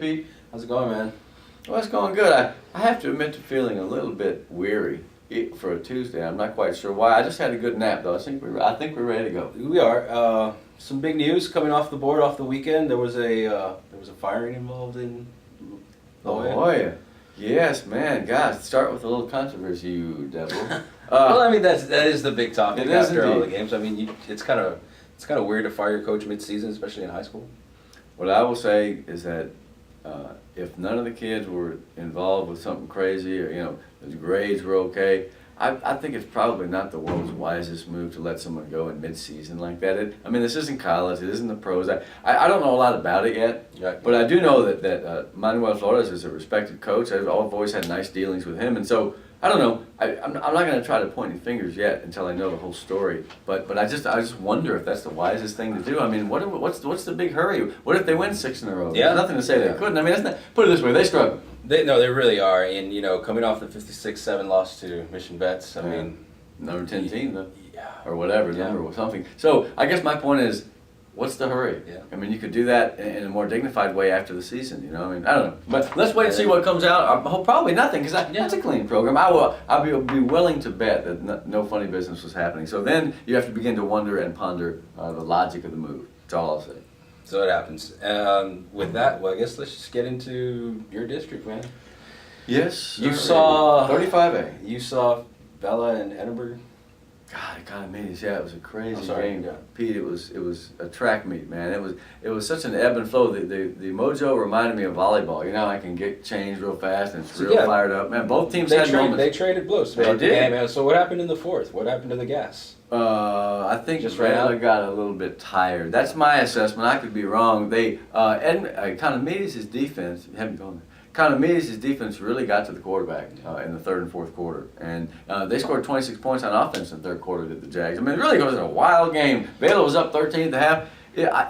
Pete. How's it going, man? Well, it's going good. I have to admit to feeling a little bit weary for a Tuesday. I'm not quite sure why. I just had a good nap, though. I think we're ready to go. We are. Some big news coming off the board off the weekend. There was a firing involved in La Joya. Yes, man. Gosh, start with a little controversy, you devil. Well, I mean that is the big topic after all the indeed. games. I mean, it's kind of weird to fire your coach mid-season, especially in high school. What I will say is that if none of the kids were involved with something crazy, or the grades were okay, I think it's probably not the world's wisest move to let someone go in mid-season like that. This isn't college. It isn't the pros. I don't know a lot about it yet, Right. but I do know that Manuel Flores is a respected coach. I've always had nice dealings with him, and so I don't know. I'm not going to try to point any fingers yet until I know the whole story. But I just wonder if that's the wisest thing to do. I mean, what's the big hurry? What if they win 6 in a row? Yeah. There's nothing to say they couldn't. I mean, put it this way, they struggle. They really are, and coming off the 56-7 loss to Mission Vets, I mean, number 10 team, though, yeah, or whatever number or something. So I guess my point is, what's the hurry? Yeah. I mean, you could do that in a more dignified way after the season. I don't know. But let's wait and see what comes out. I hope probably nothing, because that's a clean program. I'll be willing to bet that no funny business was happening. So then you have to begin to wonder and ponder the logic of the move. That's all I'll say. So it happens. With that, well, I guess let's just get into your district, man. Yes. You saw 35A. You saw Bella and Edinburg. God, it kind of made us. Yeah, it was a crazy game, yeah. Pete. It was a track meet, man. It was such an ebb and flow. The mojo reminded me of volleyball. I can get changed real fast and it's real fired up. Man, both teams had moments. They traded blows. They did. The game, man. So what happened in the fourth? What happened to the gas? I think Just ran Bella out? got a little bit tired. That's my assessment. I could be wrong. They Economides' defense. You haven't gone there. Economides' defense really got to the quarterback in the third and fourth quarter, and they scored 26 points on offense in the third quarter. Did the Jags? I mean, it really was a wild game. Vela was up 13 at the half.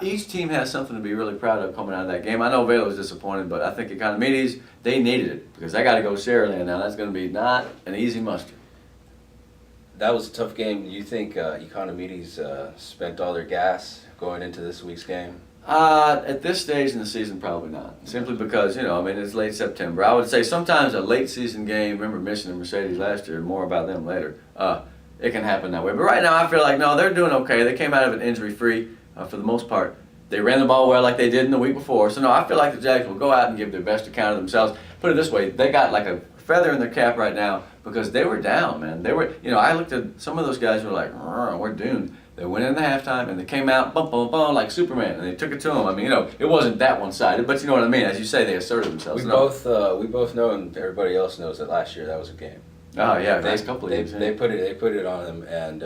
Each team has something to be really proud of coming out of that game. I know Vela was disappointed, but I think Economides, they needed it because they got to go Sharyland now. That's going to be not an easy muster. That was a tough game. You think Economides spent all their gas going into this week's game? At this stage in the season, probably not. Simply because, it's late September. I would say sometimes a late season game, remember Mission and Mercedes last year, more about them later, it can happen that way. But right now I feel like, no, they're doing okay. They came out of it injury-free for the most part. They ran the ball well like they did in the week before. So, no, I feel like the Jags will go out and give their best account of themselves. Put it this way, they got like a feather in their cap right now because they were down, man. They were, I looked at some of those guys who were like, we're doomed. They went in the halftime and they came out, bum, bum, bum, like Superman, and they took it to them. I mean, it wasn't that one-sided, but you know what I mean. As you say, they asserted themselves. We both know, and everybody else knows that last year that was a game. Oh yeah, last couple of years. They put it on them, and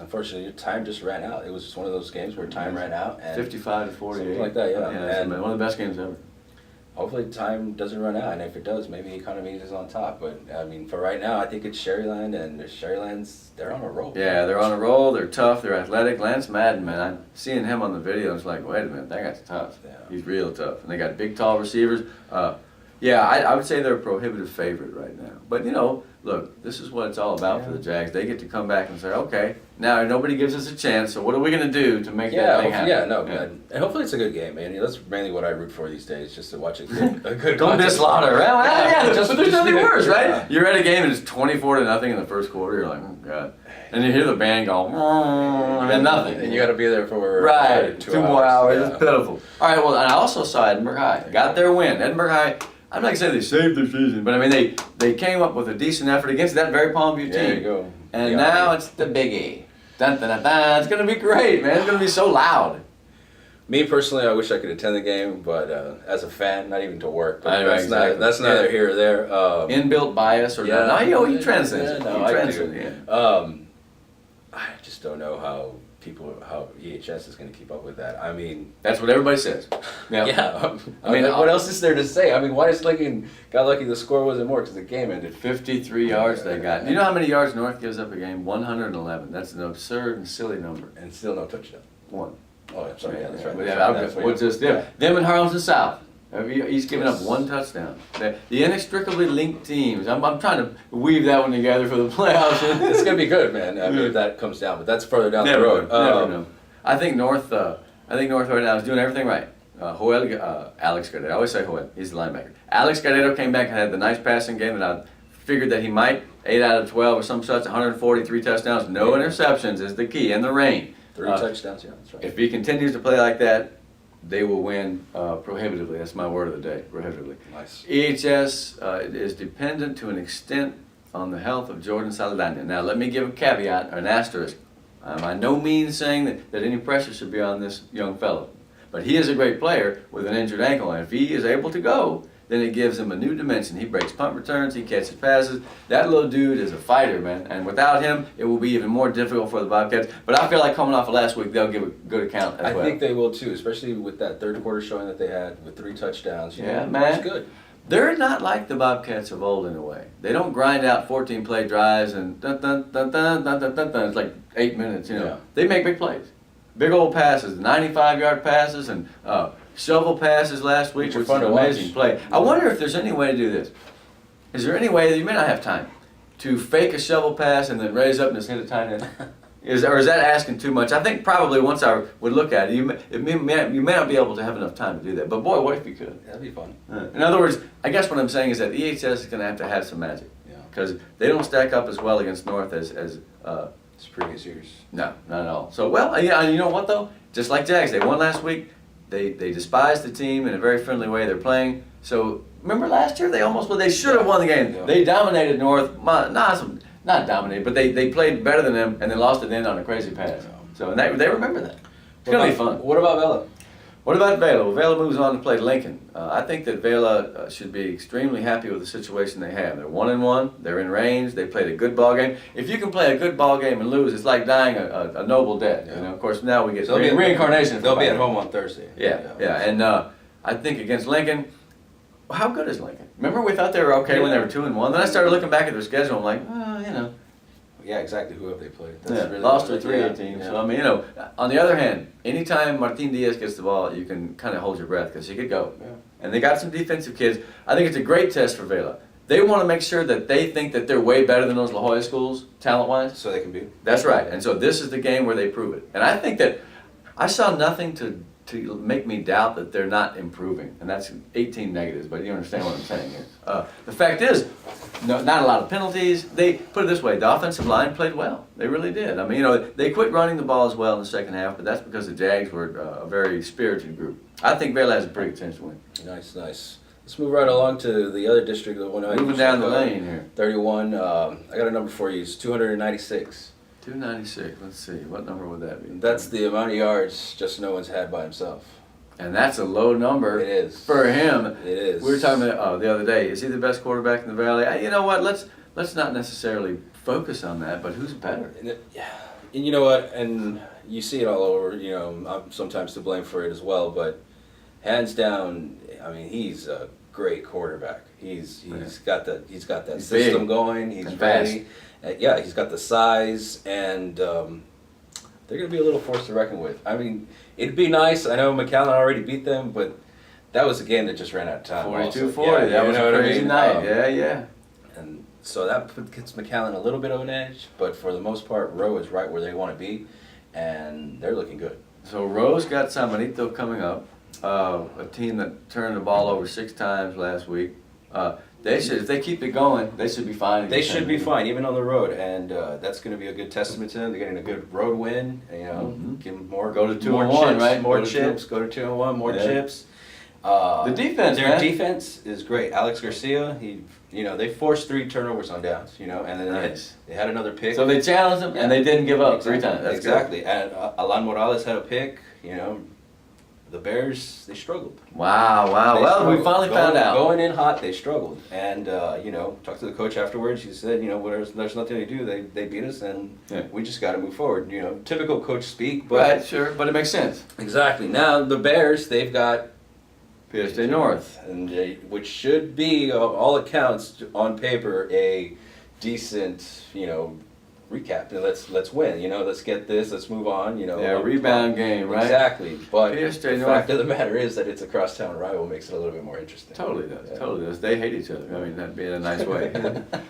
unfortunately, time just ran out. It was just one of those games where time ran out, and 55 to 48, something like that. Yeah, and one of the best games ever. Hopefully time doesn't run out, and if it does, maybe Economides is on top. But, I mean, for right now, I think it's Sharyland, and Sharyland's, they're on a roll. Yeah, they're on a roll, they're tough, they're athletic. Lance Madden, man, I'm seeing him on the video, it's like, wait a minute, that guy's tough. Yeah. He's real tough. And they got big, tall receivers. I would say they're a prohibitive favorite right now. But, look, this is what it's all about for the Jags. They get to come back and say, okay, now nobody gives us a chance, so what are we going to do to make that thing happen? And hopefully it's a good game, man. That's mainly what I root for these days, just to watch a good Don't be slaughter. Well, but there's nothing worse, right? Yeah. You're at a game and it's 24-0 in the first quarter, you're like, oh, God. And you hear the band go, and nothing. And you got to be there for right, 2 more hours. Yeah. It's pitiful. All right, well, and I also saw Edinburg High. Got their win. Edinburg High, I'm not saying they saved their season, but I mean, they came up with a decent effort against that very Palmview team. There you go. And now it's the biggie. Dun, dun, dun, dun. It's going to be great, man. It's going to be so loud. Me personally, I wish I could attend the game, but as a fan, not even to work. But Exactly. That's neither here or there. Inbuilt bias or not. No, you transcend. I just don't know how EHS is going to keep up with that. I mean, that's what everybody says. Yeah. I mean, what else is there to say? I mean, why is Lincoln got lucky the score wasn't more because the game ended 53 yards they got. You know how many yards North gives up a game? 111. That's an absurd and silly number. And still no touchdown. One. Oh, I'm sorry. Yeah, that's right. Them and Harlem's the South. He's given up one touchdown. The inextricably linked teams. I'm trying to weave that one together for the playoffs. It's going to be good, man. I mean, if that comes down, but that's further down the road. Never know. I think North right now is doing everything right. Alex Guerrero, I always say Joel, he's the linebacker. Alex Guerrero came back and had the nice passing game that I figured that he might, 8 out of 12 or some such, 143 touchdowns, no interceptions is the key, and the rain. 3 touchdowns, yeah, that's right. If he continues to play like that, they will win prohibitively. That's my word of the day, prohibitively. Nice. EHS is dependent to an extent on the health of Jordan Saladania. Now, let me give a caveat, or an asterisk. I'm by no means saying that any pressure should be on this young fellow. But he is a great player with an injured ankle, and if he is able to go, then it gives him a new dimension. He breaks punt returns, he catches passes. That little dude is a fighter, man. And without him, it will be even more difficult for the Bobcats. But I feel like coming off of last week, they'll give a good account as well. I think they will too, especially with that third quarter showing that they had with 3 touchdowns. Yeah, man. That's good. They're not like the Bobcats of old in a way. They don't grind out 14-play drives and dun dun dun dun dun dun dun dun. It's like 8 minutes, you know. Yeah. They make big plays. Big old passes, 95-yard passes, and shovel passes last week, which is an amazing play. I wonder if there's any way to do this. Is there any way that you may not have time to fake a shovel pass and then raise up and just hit a tight end? Or is that asking too much? I think probably once I would look at it, you may not be able to have enough time to do that. But boy, what if you could? That'd be fun. In other words, I guess what I'm saying is that EHS is going to have some magic. Yeah. Because they don't stack up as well against North as previous years. No, not at all. So, well, yeah, you know what though? Just like Jags, they won last week. They despised the team in a very friendly way. They're playing. So, remember last year? They should have won the game. Yeah. They dominated North. Not dominated, but they played better than them, and they lost at the end on a crazy pass. Yeah. So, and they remember that. It's going to be fun. What about Vela? What about Vela? Well, Vela moves on to play Lincoln. I think that Vela should be extremely happy with the situation they have. They're 1-1. They're in range. They played a good ball game. If you can play a good ball game and lose, it's like dying a noble death. Yeah. You know, of course, now we get So reincarnation. They'll be at home on Thursday. Yeah. And I think against Lincoln, how good is Lincoln? Remember we thought they were okay when they were 2-1. Then I started looking back at their schedule. I'm like, you know. Yeah, exactly. Who have they played? Really lost to 3A teams. Yeah. So, I mean, you know, on the other hand, anytime Martin Diaz gets the ball, you can kind of hold your breath because he could go. Yeah. And they got some defensive kids. I think it's a great test for Vela. They want to make sure that they think that they're way better than those La Jolla schools, talent-wise. So they can be. That's right. And so this is the game where they prove it. And I think that I saw nothing to make me doubt that they're not improving. And that's 18 negatives, but you understand what I'm saying here. The fact is, no, not a lot of penalties. They put it this way: the offensive line played well. They really did. I mean, you know, they quit running the ball as well in the second half, but that's because the Jags were a very spirited group. I think Vela has a pretty good chance to win. Nice. Let's move right along to the other district. The one Moving down the lane here. 31. I got a number for you. It's 296. 296. Let's see. What number would that be? That's the amount of yards Justin Owens had by himself. And that's a low number. It is. For him. It is. We were talking about the other day. Is he the best quarterback in the Valley? You know what? Let's not necessarily focus on that, but who's better? And you know what? And you see it all over. You know, I'm sometimes to blame for it as well. But hands down, I mean, he's a great quarterback. He's got that system big. Going. He's And ready. Yeah, he's got the size, and they're going to be a little force to reckon with. I mean, it'd be nice. I know McAllen already beat them, but that was a game that just ran out of time. 42-40. That was a crazy night. Yeah. And so that gets McAllen a little bit of an edge, but for the most part, Rowe is right where they want to be, and they're looking good. So Rowe's got San Benito coming up, a team that turned the ball over 6 times last week. They should, if they keep it going, they should be fine. They should be fine, even on the road, and that's going to be a good testament to them. They're getting a good road win. You know, give them more. Go to 2-1, more chips, right? More chips. Go to 2-1. More chips. The defense, their man. defense is great. Alex Garcia, they forced 3 turnovers on downs. You know, and then they had another pick. So they challenged them, and they didn't give up 3 times. That's exactly. Good. And Alan Morales had a pick. You know. The Bears, they struggled. Wow. Well, we finally found out. Going in hot, they struggled. And, talked to the coach afterwards. He said, there's nothing to do. They beat us, and we just got to move forward. You know, typical coach speak. But right, sure, but it makes sense. Exactly. Now, the Bears, they've got PSJA North. And which should be, all accounts, on paper, a decent, recap. Let's win. Let's get this. Let's move on. Rebound game, right? Exactly. But PSJA the fact of the matter is that it's a crosstown rival makes it a little bit more interesting. Totally does. They hate each other. I mean, that'd be in a nice way.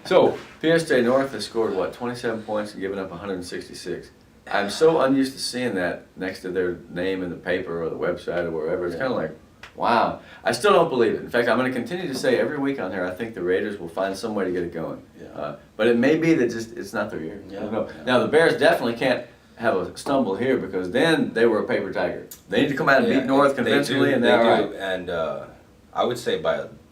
So PSJA North has scored 27 points and given up 166. I'm so unused to seeing that next to their name in the paper or the website or wherever. It's kind of like, wow. I still don't believe it. In fact, I'm going to continue to say every week on here, I think the Raiders will find some way to get it going. Yeah. But it may be that just it's not their year. I don't know. Now, the Bears definitely can't have a stumble here because then they were a paper tiger. They need to come out and beat North convincingly, and they're all right. And I would say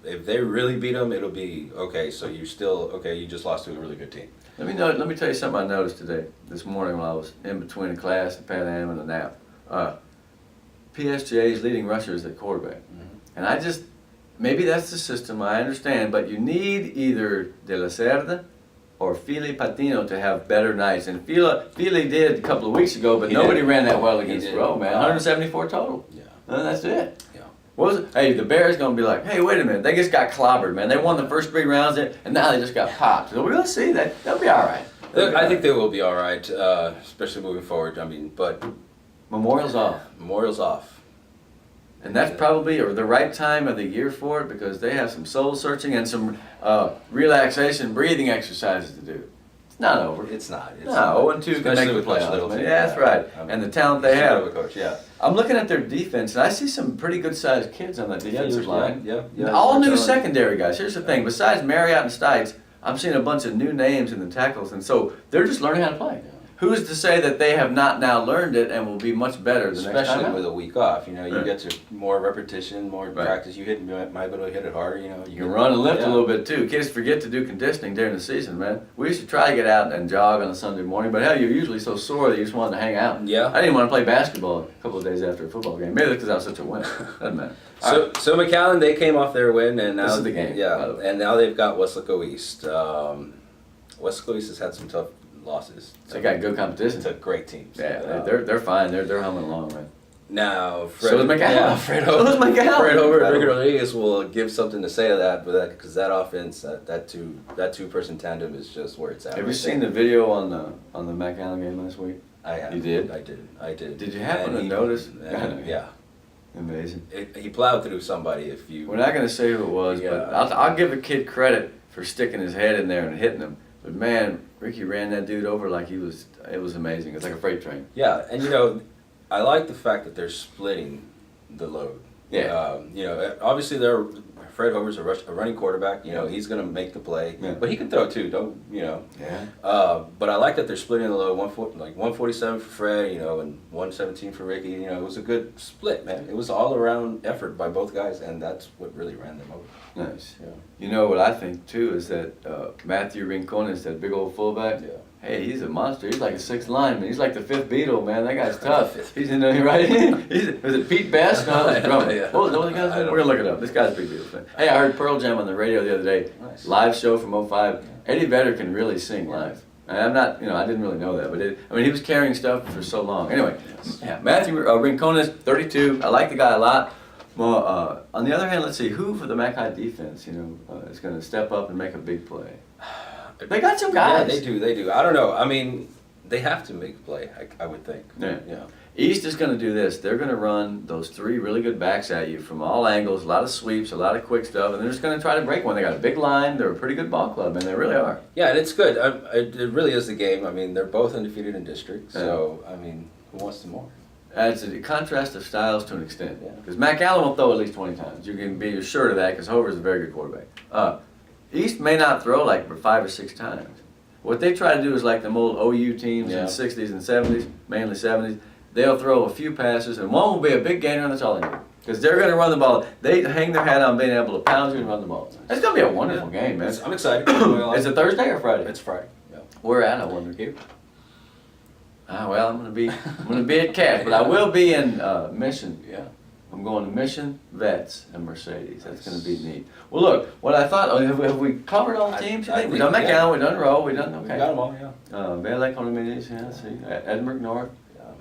if they really beat them, it'll be okay. So you're still okay. You just lost to a really good team. Let me tell you something I noticed this morning while I was in between a class, and Pat Am and a nap. PSJA's leading rusher is at quarterback. And I just, maybe that's the system, I understand, but you need either De La Cerda or Fili Patino to have better nights. And Fili did a couple of weeks ago, but nobody ran that well against Rowe, man. 174 total. Yeah. And that's it. Yeah. What was it? Hey, the Bears going to be like, hey, wait a minute, they just got clobbered, man. They won the first 3 rounds, and now they just got popped. So we're going to see that. They'll be all right. I think they will be all right, especially moving forward. I mean, but Memorial's off. Memorial's off. And that's probably the right time of the year for it because they have some soul searching and some relaxation, breathing exercises to do. It's not over. It's not. No, 0-2 can make the playoffs. Yeah, that's right. And the talent they have. Coach, yeah. I'm looking at their defense, and I see some pretty good-sized kids on that defensive line. Yeah. All new secondary guys. Here's the thing. Besides Marriott and Stites, I'm seeing a bunch of new names in the tackles, and so they're just learning how to play. Who's to say that they have not now learned it and will be much better the next time? Especially with a week off, you get to more repetition, more practice. You might be able to hit it harder. You can run and lift a little bit too. Kids forget to do conditioning during the season, man. We used to try to get out and jog on a Sunday morning, but hell, you're usually so sore that you just wanted to hang out. Yeah. I didn't even want to play basketball a couple of days after a football game. Maybe because I was such a winner. Doesn't matter. So McAllen, they came off their win, and now this is the game. Yeah, and now they've got Weslaco East. Weslaco East has had some tough losses. They got good competition. It's a great team. Yeah, they're fine. They're humming along, man. Now, so is McAllen. Yeah, Fred Rodriguez will give something to say to that, but because that offense, that two-person tandem is just where it's at. Have you seen the video on the McAllen game last week? I have. You did? I did. Did you happen to notice? Yeah. Amazing. He plowed through somebody. If you. We're not going to say who it was, but I'll give a kid credit for sticking his head in there and hitting him. But man, Ricky ran that dude over like it was amazing. It's like a freight train. Yeah, and I like the fact that they're splitting the load. Yeah. Obviously Fred Hover's a running quarterback. He's going to make the play, but he can throw too. Yeah. But I like that they're splitting the load. 147 for Fred, and 117 for Ricky. It was a good split, man. It was all around effort by both guys, and that's what really ran them over. Nice. Yeah. You know what I think too is that Matthew Rincones, that big old fullback. Yeah. Hey, he's a monster. He's like a 6th lineman. He's like the 5th Beatle, man. That guy's tough. He's in there, right? Was it Pete Best? No, it was drummer. Yeah. What was the other guy's name? We're gonna look it up. This guy's a big deal. Hey, I heard Pearl Jam on the radio the other day. Nice. Live show from 05. Yeah. Eddie Vedder can really sing live. And I'm not, I didn't really know that, but he was carrying stuff for so long. Anyway, yeah, Matthew Rincones, 32. I like the guy a lot. Well, on the other hand, let's see who for the McHi defense, is going to step up and make a big play. They got some guys. Yeah, they do. I don't know. I mean, they have to make a play, I would think. Yeah. East is going to do this. They're going to run those 3 really good backs at you from all angles, a lot of sweeps, a lot of quick stuff, and they're just going to try to break one. They got a big line. They're a pretty good ball club, and they really are. Yeah, and it's good. It really is the game. I mean, they're both undefeated in district, so, I mean, who wants some more? It's a contrast of styles to an extent. Because McAllen will throw at least 20 times. You can be assured of that because Hover's a very good quarterback. East may not throw like 5 or 6 times. What they try to do is like them old OU teams in the 60s and 70s, mainly 70s. They'll throw a few passes, and one will be a big gainer, and that's all they do. Because they're going to run the ball. They hang their hat on being able to pound you and run the ball. It's going to be a wonderful game, man. I'm excited. Is it Thursday or Friday? It's Friday. Yeah. Where at, I wonder, Q? Well, I'm going to be at Cass, but I will be in Mission. Yeah. I'm going to Mission, Vets, and Mercedes. That's going to be neat. Well, look, what I thought, have we covered all the teams? We've done McAllen, we've done Rowe, we've done, okay. We got them all, yeah. Weslaco East, let's see, Edinburg North.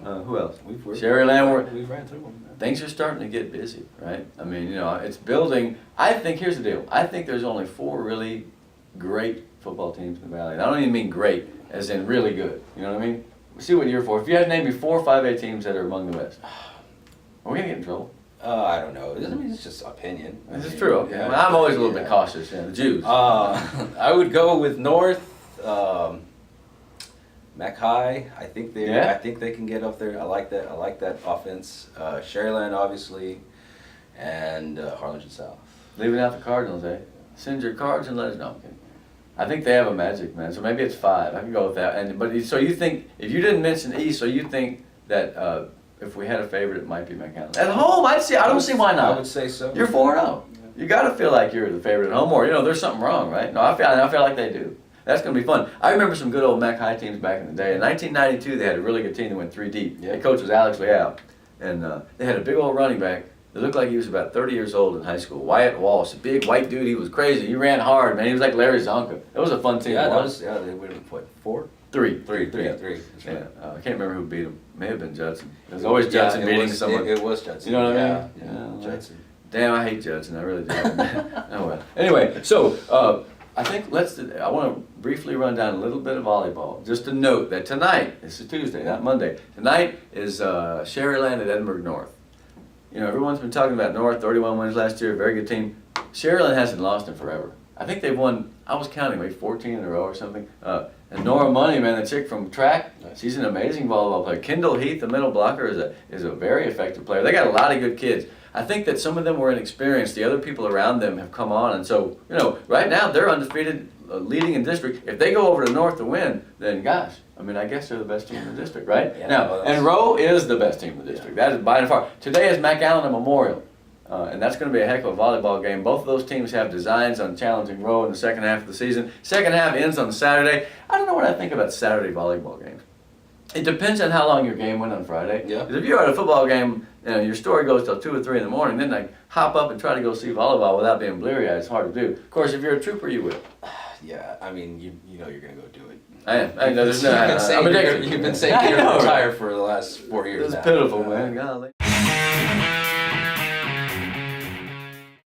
Who else? Sharyland. We've ran through them. Things are starting to get busy, right? I mean, it's building. I think, here's the deal. I think there's only 4 really great football teams in the Valley. And I don't even mean great, as in really good. You know what I mean? See what you're for. If you had to name me 4 or 5 A teams that are among the best, are we going to get in trouble? I don't know. It's just opinion. This is true. Okay. Well, I'm always a little bit cautious. The Jews. I would go with North. McHi, I think they Yeah. I think they can get up there. I like that. I like that offense. Sharyland, obviously, and Harlingen South. Leaving out the Cardinals, eh? Send your cards and let us know. I'm kidding. I think they have a magic, man. So maybe it's 5. I can go with that. So you think if you didn't mention East, so you think that if we had a favorite, it might be McAllen at home? I don't see why not. I would say so. You're 4-0. You got to feel like you're the favorite at home, or there's something wrong, right? No, I feel like they do. That's going to be fun. I remember some good old McHi teams back in the day. In 1992, they had a really good team that went 3 deep. Yeah. The coach was Alex Leal, and they had a big old running back that looked like he was about 30 years old in high school. Wyatt Walsh, a big white dude. He was crazy. He ran hard, man. He was like Larry Zonka. It was a fun team. Yeah, to watch. they went what 4? 3. 3. Yeah. That's Yeah. right. I can't remember who beat him. May have been Judson. There's always Judson it beating was, someone. It was Judson. You know what I mean? Yeah, Judson. Damn, I hate Judson. I really do. Oh well. Anyway, so I think I want to briefly run down a little bit of volleyball. Just to note that tonight, this is Tuesday, not Monday. Tonight is Sharyland and Edinburg North. Everyone's been talking about North, 31 wins last year, very good team. Sharyland hasn't lost in forever. I think they've won, I was counting, maybe 14 in a row or something. And Nora Money, man, the chick from track, she's an amazing volleyball player. Kendall Heath, the middle blocker, is a very effective player. They got a lot of good kids. I think that some of them were inexperienced. The other people around them have come on. And so, right now they're undefeated, leading in district. If they go over to North to win, then gosh, I guess they're the best team in the district, right? Yeah, now, and Rowe is the best team in the district. That is by and far. Today is McAllen and Memorial. And that's going to be a heck of a volleyball game. Both of those teams have designs on challenging Rowe in the second half of the season. Second half ends on Saturday. I don't know what I think about Saturday volleyball games. It depends on how long your game went on Friday. Yeah. 'Cause if you're at a football game, your story goes till 2 or 3 in the morning, then like hop up and try to go see volleyball without being bleary-eyed. It's hard to do. Of course, if you're a trooper, you will. Yeah, I mean, you know you're gonna go do it. I am. There's no. You've been saying I'm addicted. you're gonna retire for the last 4 years. It's now. pitiful, man. Golly.